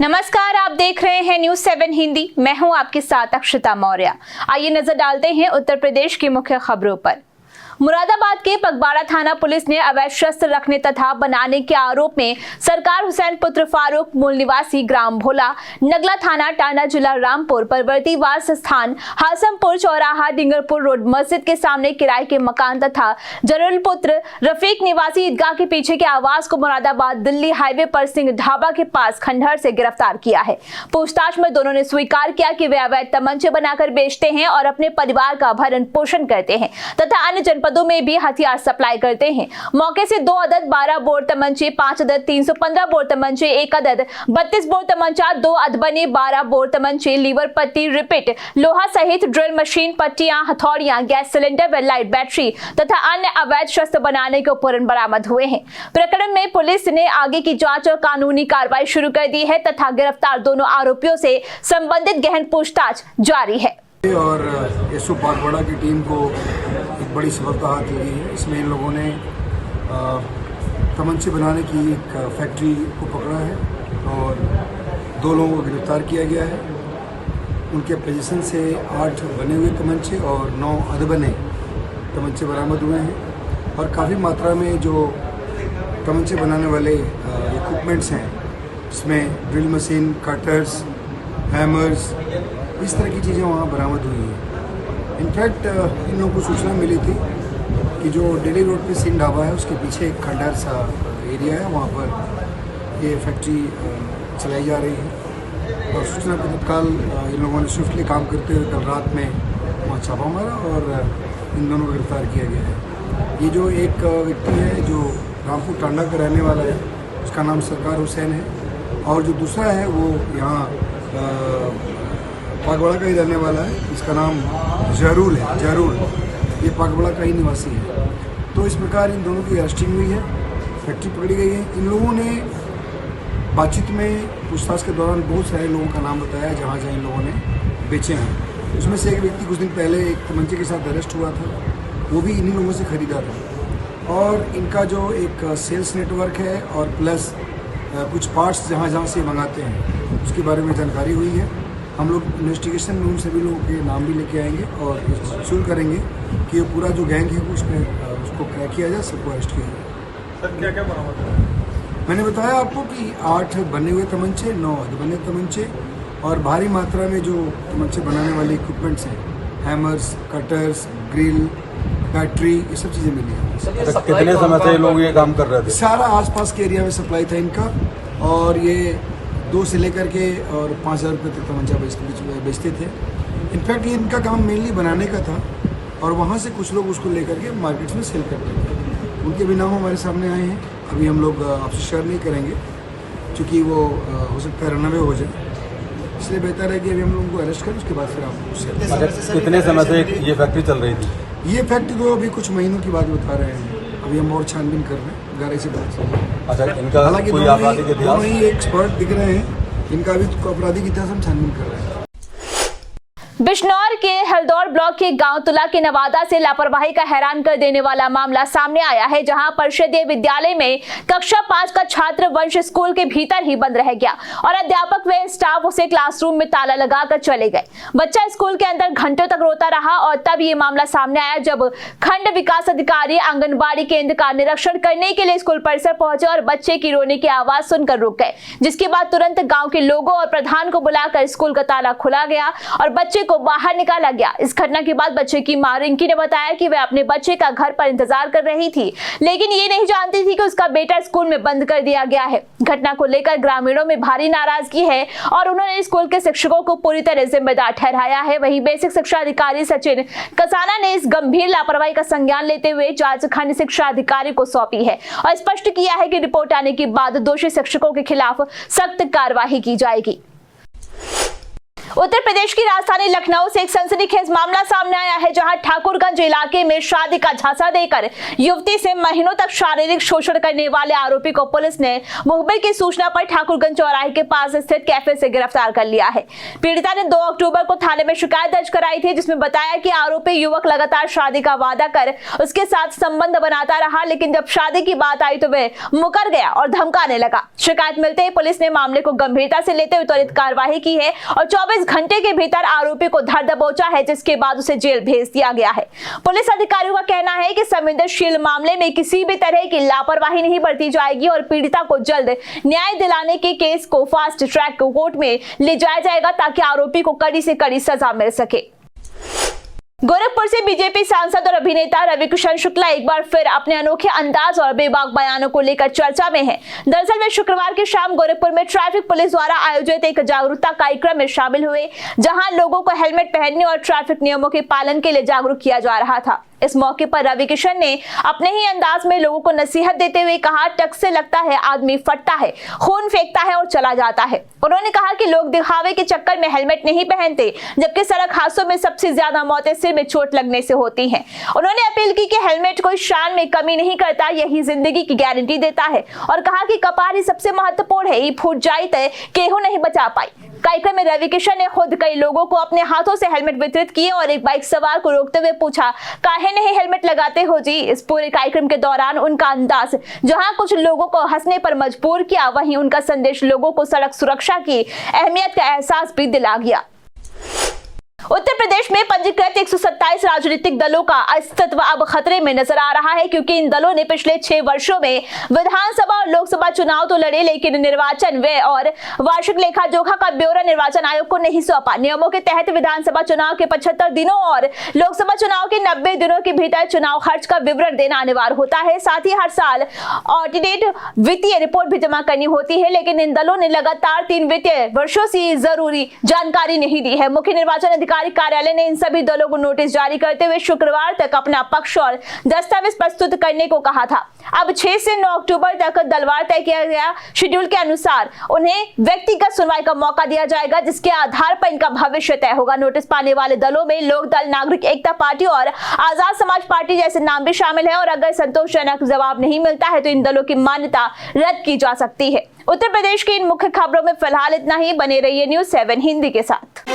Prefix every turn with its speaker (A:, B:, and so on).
A: नमस्कार, आप देख रहे हैं न्यूज 7 हिंदी। मैं हूं आपके साथ अक्षता मौर्य। आइए नजर डालते हैं उत्तर प्रदेश की मुख्य खबरों पर। मुरादाबाद के पगबाड़ा थाना पुलिस ने अवैध शस्त्र रखने तथा बनाने के आरोप में सरकार हुसैन पुत्र फारूक मूल निवासी ग्राम भोला, नगला थाना टांडा, जिला रामपुर, परवर्ती वास स्थान हासमपुर चौराहा, डिंगरपुर रोड मस्जिद के सामने किराए के मकान तथा जरुल पुत्र रफीक निवासी ईदगाह के पीछे के आवास को मुरादाबाद दिल्ली हाईवे पर सिंह ढाबा के पास खंडहर से गिरफ्तार किया है। पूछताछ में दोनों ने स्वीकार किया कि वे अवैध तमंचे बनाकर बेचते हैं और अपने परिवार का भरण पोषण करते हैं तथा अन्य जनपदों में भी हथियार सप्लाई करते हैं। मौके से 2 अदद 12 बोर तमंचे, 5 अदद 315 बोर तमंचे, 1 अदद 32 बोर तमंचा, 2 अदबने 12 बोर तमंचे, लीवर पट्टी, रिपिट, लोहा सहित ड्रिल मशीन, पट्टियां, हथौड़ियां, गैस सिलेंडर व लाइट बैटरी तथा अन्य अवैध शस्त्र बनाने के उपकरण बरामद हुए हैं। प्रकरण में पुलिस ने आगे की जांच और कानूनी कार्रवाई शुरू कर दी है तथा गिरफ्तार दोनों आरोपियों से संबंधित गहन पूछताछ जारी है।
B: और एसओ पगबाड़ा की टीम को एक बड़ी सफलता हाथ लगी है। इसमें इन लोगों ने तमंचे बनाने की एक फैक्ट्री को पकड़ा है और 2 लोगों को गिरफ्तार किया गया है। उनके पोजीशन से 8 बने हुए तमंचे और 9 अधबने तमंचे बरामद हुए हैं और काफ़ी मात्रा में जो तमंचे बनाने वाले इक्विपमेंट्स हैं, इसमें ड्रिल मशीन, कटर्स, हैमर्स, इस तरह की चीज़ें वहाँ बरामद हुई हैं। इनफैक्ट इन लोगों को सूचना मिली थी कि जो दिल्ली रोड पे सिंह ढाबा है उसके पीछे एक खंडहर सा एरिया है, वहाँ पर ये फैक्ट्री चलाई जा रही है और सूचना पर तत्काल इन लोगों ने स्विफ्टली काम करते हुए कल रात में वहाँ छापा मारा और इन दोनों को गिरफ्तार किया गया है। ये जो एक व्यक्ति है जो रामपुर टांडा का रहने वाला है, उसका नाम सरकार हुसैन है और जो दूसरा है वो यहाँ पगबाड़ा का ही रहने वाला है, इसका नाम जरूल है। जरूल ये पगबाड़ा का ही निवासी है। तो इस प्रकार इन दोनों की अरेस्टिंग हुई है, फैक्ट्री पकड़ी गई है। इन लोगों ने बातचीत में पूछताछ के दौरान बहुत सारे लोगों का नाम बताया जहाँ जहाँ इन लोगों ने बेचे हैं। उसमें से एक व्यक्ति कुछ दिन पहले एक तमंचे के साथ अरेस्ट हुआ था, वो भी इन्हीं लोगों से खरीदा था और इनका जो एक सेल्स नेटवर्क है और प्लस कुछ पार्ट्स जहाँ जहाँ से मंगाते हैं उसके बारे में जानकारी हुई है। हम लोग इन्वेस्टिगेशन में उन सभी लोगों के नाम भी लेके आएंगे और शुरू करेंगे कि ये पूरा जो गैंग है उसको क्रैक किया जाए, सबको अरेस्ट किया जाए।
C: सर क्या क्या बरामद है?
B: मैंने बताया आपको कि 8 बने हुए तमंचे, 9 अधबने तमंचे और भारी मात्रा में जो तमंचे बनाने वाले इक्विपमेंट्स हैं, हैमर्स, कटर्स, ग्रिल, बैटरी, ये सब चीज़ें मिली हैं।
C: कितने समय से लोग ये काम कर रहे थे?
B: सारा आसपास के एरिया में सप्लाई था इनका और ये 2 से लेकर के और 5,000 रुपये तक तमंचा बेचते थे। इनफैक्ट ये इनका काम मेनली बनाने का था और वहाँ से कुछ लोग उसको लेकर के मार्केट में सेल करते थे। उनके भी नाम हमारे सामने आए हैं। अभी हम लोग आपसे शेयर नहीं करेंगे क्योंकि वो हो सकता है रनअवे हो जाए, इसलिए बेहतर है कि अभी हम लोगों को अरेस्ट करें, उसके बाद फिर आपको शेयर।
C: कितने समय से ये फैक्ट्री चल रही थी?
B: ये फैक्ट्री तो अभी कुछ महीनों की बात बता रहे हैं, अभी हम और छानबीन कर रहे हैं, गहराई से बात कर रहे हैं।
C: अच्छा, इनका
B: हालांकि
C: कोई आपराधिक इतिहास?
B: दोनों ही एक्सपर्ट दिख रहे हैं, इनका भी आपराधिक इतिहास हम छानबीन कर रहे हैं।
A: बिजनौर के हल्दौर ब्लॉक के गांव तुला के नवादा से लापरवाही का हैरान कर देने वाला मामला सामने आया है, जहां परिषदीय विद्यालय में कक्षा 5 का छात्र वंश स्कूल के भीतर ही बंद रह गया और अध्यापक व स्टाफ उसे क्लासरूम में ताला लगाकर चले गए। बच्चा स्कूल के अंदर घंटों तक रोता रहा और तब ये मामला सामने आया जब खंड विकास अधिकारी आंगनबाड़ी केंद्र का निरीक्षण करने के लिए स्कूल परिसर पहुंचे और बच्चे की रोने की आवाज सुनकर रुक गए, जिसके बाद तुरंत गाँव के लोगों और प्रधान को बुलाकर स्कूल का ताला खुला गया और बच्चे को बाहर निकाला गया। इस घटना के बाद बच्चे की मां रिंकी ने बताया कि वह अपने बच्चे का घर पर इंतजार कर रही थी, लेकिन ये नहीं जानती थी कि उसका बेटा स्कूल में बंद कर दिया गया है। घटना को लेकर ग्रामीणों में भारी नाराजगी है और उन्होंने स्कूल के शिक्षकों को पूरी तरह जिम्मेदार ठहराया है। वहीं बेसिक शिक्षा अधिकारी सचिन कसाना ने इस गंभीर लापरवाही का संज्ञान लेते हुए जांच खंड शिक्षा अधिकारी को सौंपी है और स्पष्ट किया है कि रिपोर्ट आने के बाद दोषी शिक्षकों के खिलाफ सख्त कार्रवाई की जाएगी। उत्तर प्रदेश की राजधानी लखनऊ से एक सनसनीखेज मामला सामने आया है, जहां ठाकुरगंज इलाके में शादी का झांसा देकर युवती से महीनों तक शारीरिक शोषण करने वाले आरोपी को पुलिस ने मुखबिर की सूचना पर ठाकुरगंज चौराहे के पास स्थित कैफे से गिरफ्तार कर लिया है। पीड़िता ने 2 अक्टूबर को थाने में शिकायत दर्ज कराई थी, जिसमें बताया कि आरोपी युवक लगातार शादी का वादा कर उसके साथ संबंध बनाता रहा, लेकिन जब शादी की बात आई तो वह मुकर गया और धमकाने लगा। शिकायत मिलते ही पुलिस ने मामले को गंभीरता से लेते हुए त्वरित कार्रवाई की है और 24 घंटे के भीतर आरोपी को धर दबोचा है, जिसके बाद उसे जेल भेज दिया गया है। पुलिस अधिकारियों का कहना है कि संवेदनशील मामले में किसी भी तरह की लापरवाही नहीं बरती जाएगी और पीड़िता को जल्द न्याय दिलाने के केस को फास्ट ट्रैक कोर्ट में ले जाया जाएगा, ताकि आरोपी को कड़ी से कड़ी सजा मिल सके। गोरखपुर से बीजेपी सांसद और अभिनेता रविकिशन शुक्ला एक बार फिर अपने अनोखे अंदाज और बेबाक बयानों को लेकर चर्चा में हैं। दरअसल वे शुक्रवार की शाम गोरखपुर में ट्रैफिक पुलिस द्वारा आयोजित एक जागरूकता कार्यक्रम में शामिल हुए, जहां लोगों को हेलमेट पहनने और ट्रैफिक नियमों के पालन के लिए जागरूक किया जा रहा था। इस मौके पर रविकिशन ने अपने ही अंदाज में लोगों को नसीहत देते हुए कहा, टक से लगता है आदमी फटता है, खून फेंकता है और चला जाता है। उन्होंने कहा कि लोग दिखावे के चक्कर में हेलमेट नहीं पहनते, जबकि सड़क हादसों में सबसे ज्यादा मौतें सिर में चोट लगने से होती हैं। उन्होंने अपील की कि हेलमेट कोई शान में कमी नहीं करता, यही जिंदगी की गारंटी देता है, और कहा कि कपार ही सबसे महत्वपूर्ण है, ये फूट जाए तो केहू नहीं बचा पाई। कार्यक्रम में रविकिशन ने खुद कई लोगों को अपने हाथों से हेलमेट वितरित किए और एक बाइक सवार को रोकते हुए पूछा, काहे नहीं हेलमेट लगाते हो जी। इस पूरे कार्यक्रम के दौरान उनका अंदाज जहां कुछ लोगों को हंसने पर मजबूर किया, वहीं उनका संदेश लोगों को सड़क सुरक्षा की अहमियत का एहसास भी दिला गया। उत्तर प्रदेश में पंजीकृत 127 राजनीतिक दलों का अस्तित्व अब खतरे में नजर आ रहा है, क्योंकि इन दलों ने पिछले 6 वर्षों में विधानसभा और लोकसभा चुनाव तो लड़े, लेकिन निर्वाचन व्यय और वार्षिक लेखा जोखा का ब्यौरा निर्वाचन आयोग को नहीं सौंपा। नियमों के तहत विधानसभा चुनाव के 75 दिनों और लोकसभा चुनाव के 90 दिनों के भीतर चुनाव खर्च का विवरण देना अनिवार्य होता है। साथ ही हर साल ऑडिटेड वित्तीय रिपोर्ट भी जमा करनी होती है, लेकिन इन दलों ने लगातार 3 वित्तीय वर्षों से जरूरी जानकारी नहीं दी है। मुख्य निर्वाचन अधिकारी कार्यालय ने इन सभी दलों को नोटिस जारी करते हुए शुक्रवार तक अपना पक्ष और दस्तावेज प्रस्तुत करने को कहा था। अब 6 से 9 अक्टूबर तक दलवार तय किया गया शेड्यूल के अनुसार उन्हें व्यक्तिगत सुनवाई का मौका दिया जाएगा, जिसके आधार पर इनका भविष्य तय होगा। नोटिस पाने वाले दलों में लोक दल, नागरिक एकता पार्टी और आजाद समाज पार्टी जैसे नाम भी शामिल है, और अगर संतोषजनक जवाब नहीं मिलता है तो इन दलों की मान्यता रद्द की जा सकती है। उत्तर प्रदेश की इन मुख्य खबरों में फिलहाल इतना ही। बने रहिए न्यूज़ 7 हिंदी के साथ।